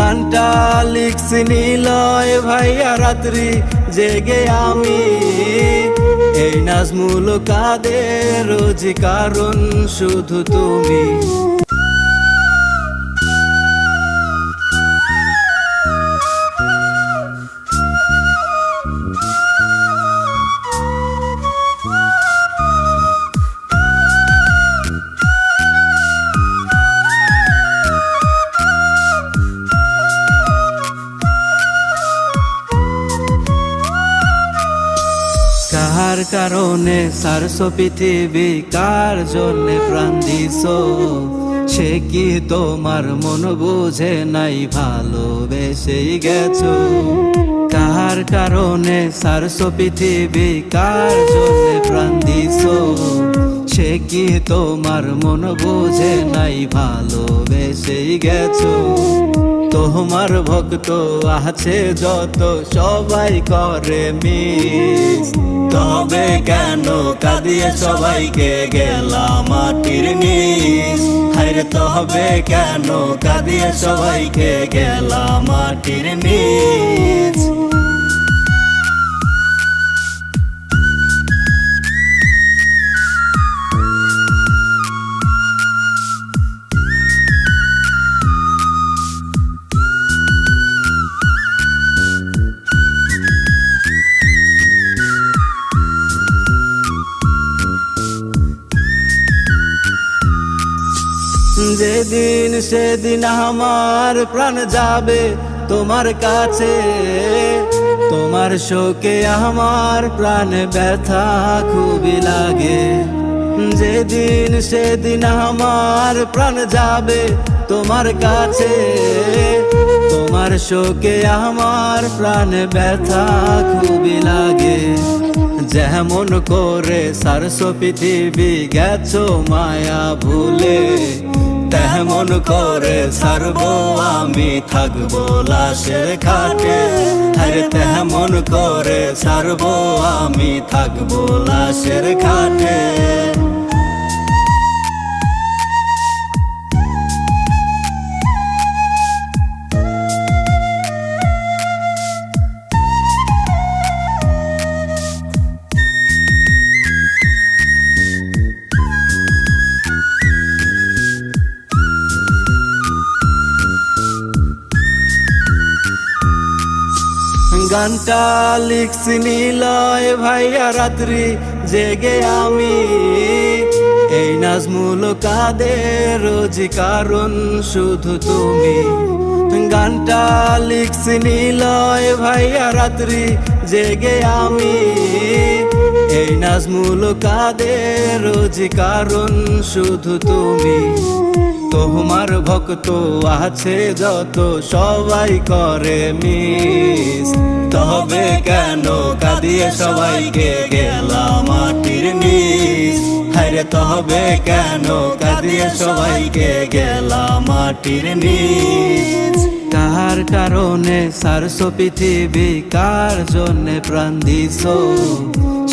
গানটা লিখছি নিলয় ভাইয়া রাত্রি জেগে আমি। এই নাজমুল কাদের রোজ কারণ শুধু তুমি। কার কারণে সারছো পৃথিবী, কার জন্যে প্রাণ দিছো, সে কি তোমার মন বুঝে নাই, ভালোবেসেই গেছো। কার কারণে সারছো পৃথিবী, কার জন্যে প্রাণ দিছো, সে কি তোমার মন বুঝে নাই, ভালোবেসেই গেছো। তোমার ভক্ত আছে যত সবাই করে মিস, তবে কেন কাঁদিয়ে সবাইকে গেলাম মাটির নিচ। হায়রে তবে কেন কাঁদিয়ে সবাইকে গেলাম মাটির নিচ। যেদিন সেদিন আমার প্রাণ যাবে তোমার কাছে, তোমার শোকে আমার প্রাণ ব্যথা খুবই লাগে। যেদিন সেদিন আমার প্রাণ যাবে তোমার কাছে, তোমার শোকে আমার প্রাণ ব্যথা খুবই লাগে। যেমন করে সারছো পৃথিবী গেছো মায়া ভুলে, তেমন করে ছাড়বো আমি থাকবো লাশের খাটে। আরে তেমন করে ছাড়বো আমি থাকবো লাশের খাটে। গানটা লিখছি নিলয় ভাইয়া রাত্রি জেগে আমি। এই নাজমুল কাদের রোজ কারণ শুধু তুমি। গানটা লিখছি নিলয় ভাইয়া রাত্রি জেগে আমি। এই নাজমুল কাদের রোজ কারণ শুধু তুমি। তোমার ভক্ত আছে যত সবাই করে মিস, তবে কেন কাঁদিয়ে সবাইকে গেলাম মাটির নিচ। হায়রে তবে কেন কাঁদিয়ে সবাইকে গেলাম মাটির নিচ। কার কারণে সারছো পৃথিবী, কার জন্যে প্রাণ দিছো,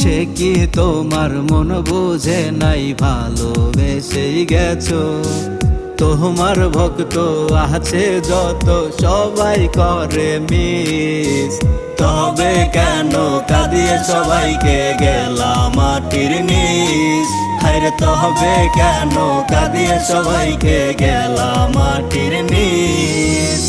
সে কি তোমার মন বুঝে নাই, ভালোবেসেই গেছো। তোমার ভক্ত আছে যত সবাই করে মিস, তবে কেন কাঁদিয়ে সবাইকে গেলাম মাটির নিচ। হায়রে তবে কেন কাঁদিয়ে সবাইকে গেলাম মাটির নিচ।